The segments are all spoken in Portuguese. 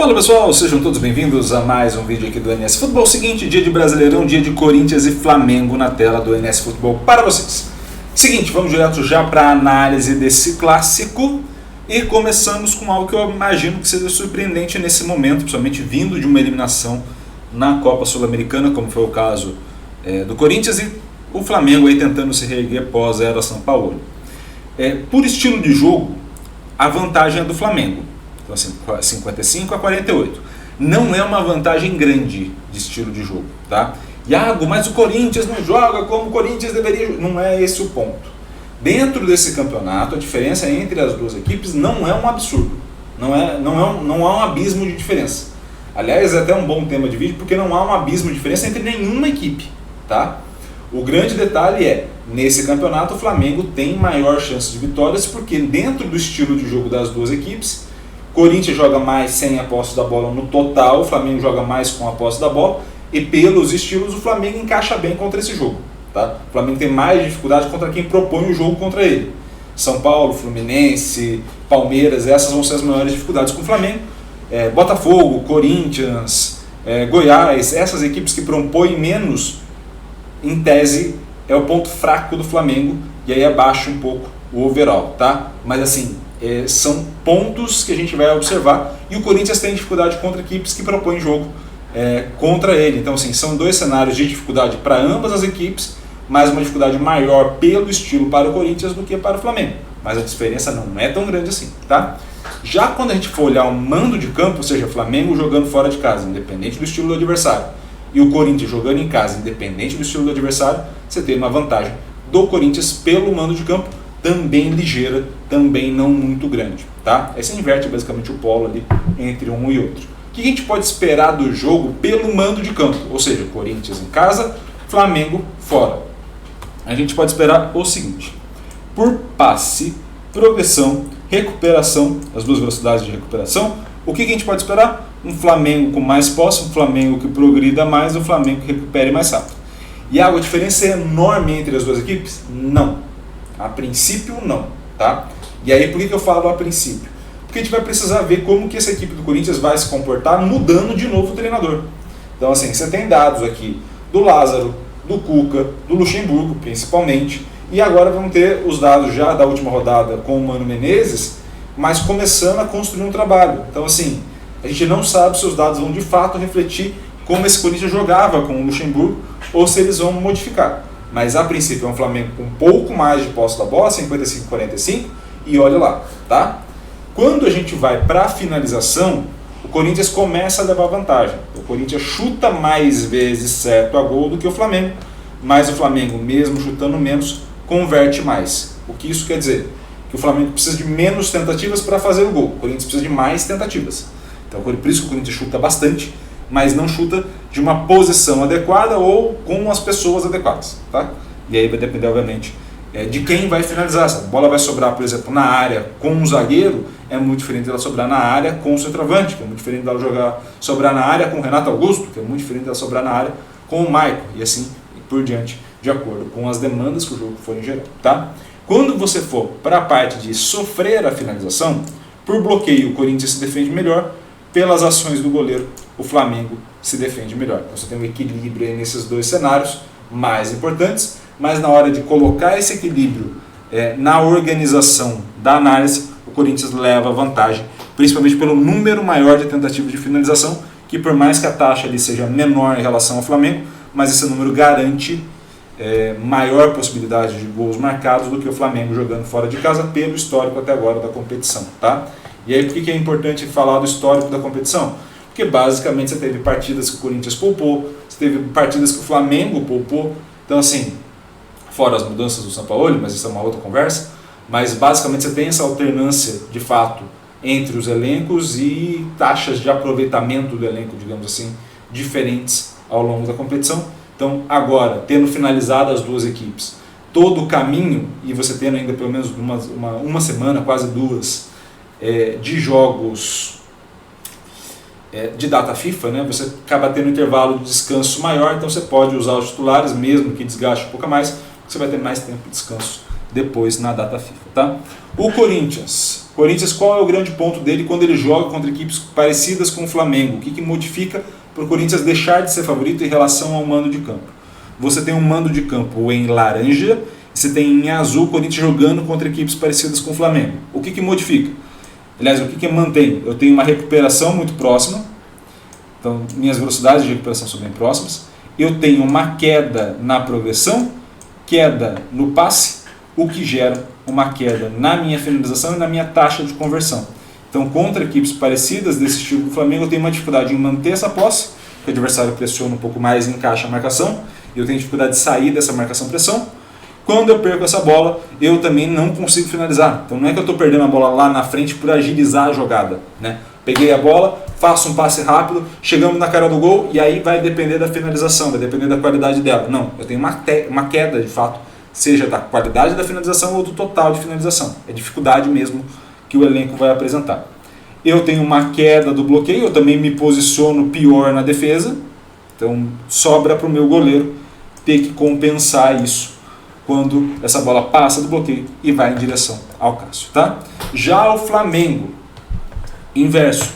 Fala pessoal, sejam todos bem-vindos a mais um vídeo aqui do NS Futebol. Seguinte, dia de Brasileirão, dia de Corinthians e Flamengo na tela do NS Futebol para vocês. Seguinte, vamos direto já para a análise desse clássico e começamos com algo que eu imagino que seja surpreendente nesse momento, principalmente vindo de uma eliminação na Copa Sul-Americana, como foi o caso do Corinthians, e o Flamengo aí tentando se reerguer após a era São Paulo. Por estilo de jogo, a vantagem é do Flamengo. Então, assim, 55 a 48. Não é uma vantagem grande de estilo de jogo, tá? Iago, mas o Corinthians não joga como o Corinthians deveria jogar. Não é esse o ponto. Dentro desse campeonato, a diferença entre as duas equipes não é um absurdo. Não há um abismo de diferença. Aliás, é até um bom tema de vídeo, porque não há um abismo de diferença entre nenhuma equipe, tá? O grande detalhe é, nesse campeonato o Flamengo tem maior chance de vitórias, porque dentro do estilo de jogo das duas equipes, Corinthians joga mais sem a posse da bola no total, o Flamengo joga mais com a posse da bola, e pelos estilos o Flamengo encaixa bem contra esse jogo, tá? O Flamengo tem mais dificuldade contra quem propõe o jogo contra ele. São Paulo, Fluminense, Palmeiras, essas vão ser as maiores dificuldades com o Flamengo. Botafogo, Corinthians, Goiás, essas equipes que propõem menos, em tese, é o ponto fraco do Flamengo, e aí abaixa um pouco o overall, tá? Mas assim, são pontos que a gente vai observar, e o Corinthians tem dificuldade contra equipes que propõem jogo contra ele. Então assim, são dois cenários de dificuldade para ambas as equipes, mas uma dificuldade maior pelo estilo para o Corinthians do que para o Flamengo. Mas a diferença não é tão grande assim, tá? Já quando a gente for olhar o mando de campo, ou seja, Flamengo jogando fora de casa, independente do estilo do adversário, e o Corinthians jogando em casa, independente do estilo do adversário, você tem uma vantagem do Corinthians pelo mando de campo, também ligeira, também não muito grande, tá? Aí você inverte basicamente o polo ali entre um e outro. O que a gente pode esperar do jogo pelo mando de campo? Ou seja, Corinthians em casa, Flamengo fora. A gente pode esperar o seguinte: por passe, progressão, recuperação, as duas velocidades de recuperação, o que a gente pode esperar? Um Flamengo com mais posse, um Flamengo que progrida mais, um Flamengo que recupere mais rápido. E a diferença é enorme entre as duas equipes? Não. A princípio, não. Tá? E aí, por que eu falo a princípio? Porque a gente vai precisar ver como que essa equipe do Corinthians vai se comportar mudando de novo o treinador. Então, assim, você tem dados aqui do Lázaro, do Cuca, do Luxemburgo, principalmente, e agora vamos ter os dados já da última rodada com o Mano Menezes, mas começando a construir um trabalho. Então, assim, a gente não sabe se os dados vão de fato refletir como esse Corinthians jogava com o Luxemburgo ou se eles vão modificar. Mas a princípio é um Flamengo com um pouco mais de posse da bola, 55-45, e olha lá, tá? Quando a gente vai para a finalização, o Corinthians começa a levar vantagem. O Corinthians chuta mais vezes certo a gol do que o Flamengo, mas o Flamengo, mesmo chutando menos, converte mais. O que isso quer dizer? Que o Flamengo precisa de menos tentativas para fazer o gol. O Corinthians precisa de mais tentativas. Então, por isso que o Corinthians chuta bastante, mas não chuta de uma posição adequada ou com as pessoas adequadas, tá? E aí vai depender, obviamente, de quem vai finalizar. Se a bola vai sobrar, por exemplo, na área com um zagueiro, é muito diferente dela sobrar na área com o centroavante, que é muito diferente dela sobrar na área com o Renato Augusto, que é muito diferente dela sobrar na área com o Maicon, e assim por diante, de acordo com as demandas que o jogo for em geral, tá? Quando você for para a parte de sofrer a finalização, por bloqueio o Corinthians se defende melhor, pelas ações do goleiro o Flamengo se defende melhor. Então você tem um equilíbrio aí nesses dois cenários mais importantes, mas na hora de colocar esse equilíbrio na organização da análise, o Corinthians leva vantagem, principalmente pelo número maior de tentativas de finalização, que por mais que a taxa ali seja menor em relação ao Flamengo, mas esse número garante maior possibilidade de gols marcados do que o Flamengo jogando fora de casa, pelo histórico até agora da competição, tá? E aí por que é importante falar do histórico da competição? Porque basicamente você teve partidas que o Corinthians poupou, você teve partidas que o Flamengo poupou, então assim, fora as mudanças do São Paulo, mas isso é uma outra conversa, mas basicamente você tem essa alternância de fato entre os elencos e taxas de aproveitamento do elenco, digamos assim, diferentes ao longo da competição. Então agora, tendo finalizado as duas equipes, todo o caminho, e você tendo ainda pelo menos uma semana, quase duas, de jogos de data FIFA, né? Você acaba tendo um intervalo de descanso maior, então você pode usar os titulares, mesmo que desgaste um pouco mais, você vai ter mais tempo de descanso depois na data FIFA, tá? O Corinthians, qual é o grande ponto dele quando ele joga contra equipes parecidas com o Flamengo? O que modifica para o Corinthians deixar de ser favorito em relação ao mando de campo? Você tem um mando de campo em laranja, você tem em azul o Corinthians jogando contra equipes parecidas com o Flamengo. O que modifica? Aliás, o que mantém? Eu tenho uma recuperação muito próxima, então minhas velocidades de recuperação são bem próximas. Eu tenho uma queda na progressão, queda no passe, o que gera uma queda na minha finalização e na minha taxa de conversão. Então, contra equipes parecidas desse estilo do Flamengo, eu tenho uma dificuldade em manter essa posse, porque o adversário pressiona um pouco mais e encaixa a marcação, e eu tenho dificuldade de sair dessa marcação-pressão. Quando eu perco essa bola, eu também não consigo finalizar. Então não é que eu estou perdendo a bola lá na frente por agilizar a jogada, né? Peguei a bola, faço um passe rápido, chegamos na cara do gol e aí vai depender da finalização, vai depender da qualidade dela. Não, eu tenho uma queda de fato, seja da qualidade da finalização ou do total de finalização. É dificuldade mesmo que o elenco vai apresentar. Eu tenho uma queda do bloqueio, eu também me posiciono pior na defesa, então sobra para o meu goleiro ter que compensar isso quando essa bola passa do bloqueio e vai em direção ao Cássio, tá? Já o Flamengo, inverso,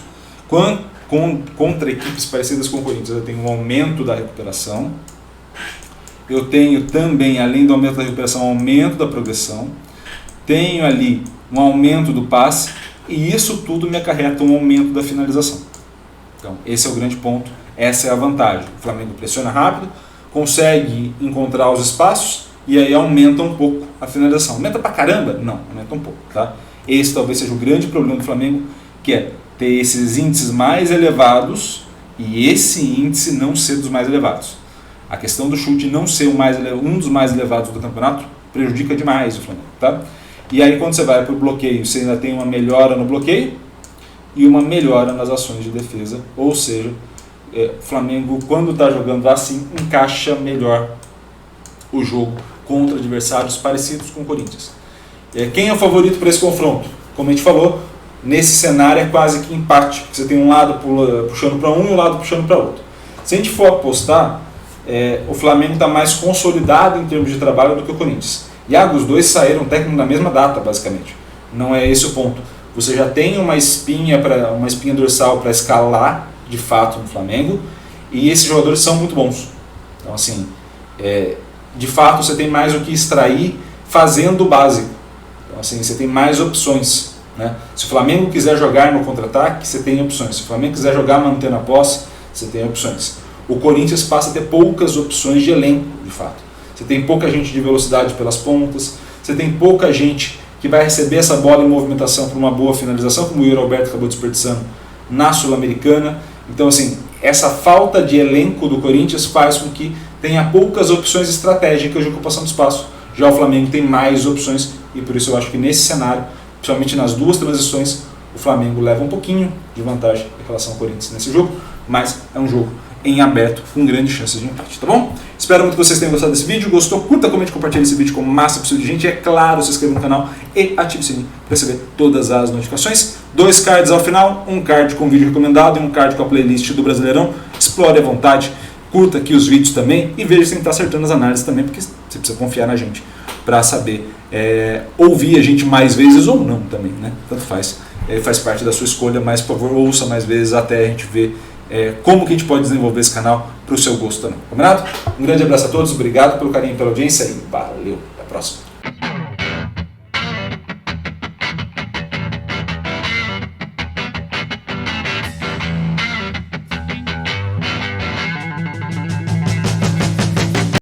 contra equipes parecidas com o Corinthians, eu tenho um aumento da recuperação, eu tenho também, além do aumento da recuperação, um aumento da progressão, tenho ali um aumento do passe e isso tudo me acarreta um aumento da finalização. Então, esse é o grande ponto, essa é a vantagem. O Flamengo pressiona rápido, consegue encontrar os espaços, e aí aumenta um pouco a finalização. Aumenta pra caramba? Não, aumenta um pouco, tá? Esse talvez seja o grande problema do Flamengo, que é ter esses índices mais elevados e esse índice não ser dos mais elevados. A questão do chute não ser um dos mais elevados do campeonato prejudica demais o Flamengo, tá? E aí quando você vai para o bloqueio, você ainda tem uma melhora no bloqueio e uma melhora nas ações de defesa, ou seja, o Flamengo quando está jogando assim, encaixa melhor o jogo contra adversários parecidos com o Corinthians. Quem é o favorito para esse confronto? Como a gente falou, nesse cenário é quase que empate. Você tem um lado puxando para um e um lado puxando para outro. Se a gente for apostar, o Flamengo está mais consolidado em termos de trabalho do que o Corinthians. E os dois saíram técnico na mesma data, basicamente. Não é esse o ponto. Você já tem uma espinha dorsal para escalar, de fato, no Flamengo, e esses jogadores são muito bons. Então, assim, de fato você tem mais o que extrair fazendo o básico. Então, assim, você tem mais opções, né? Se o Flamengo quiser jogar no contra-ataque, você tem opções. Se o Flamengo quiser jogar mantendo a posse, você tem opções. O Corinthians passa a ter poucas opções de elenco, de fato. Você tem pouca gente de velocidade pelas pontas, você tem pouca gente que vai receber essa bola em movimentação para uma boa finalização, como o Yuri Alberto acabou desperdiçando na Sul-Americana. Então, assim, essa falta de elenco do Corinthians faz com que tenha poucas opções estratégicas de ocupação de espaço. Já o Flamengo tem mais opções e por isso eu acho que nesse cenário, principalmente nas duas transições, o Flamengo leva um pouquinho de vantagem em relação ao Corinthians nesse jogo, mas é um jogo em aberto com grandes chances de empate, tá bom? Espero muito que vocês tenham gostado desse vídeo. Gostou? Curta, comente, compartilhe esse vídeo com o máximo possível de gente. E é claro, se inscreva no canal e ative o sininho para receber todas as notificações. 2 cards ao final, um card com vídeo recomendado e um card com a playlist do Brasileirão. Explore à vontade, curta aqui os vídeos também e veja se a gente está acertando as análises também, porque você precisa confiar na gente para saber ouvir a gente mais vezes ou não também, né? Tanto faz. Faz parte da sua escolha, mas por favor ouça mais vezes até a gente ver como que a gente pode desenvolver esse canal para o seu gosto também. Combinado? Um grande abraço a todos, obrigado pelo carinho e pela audiência e valeu, até a próxima.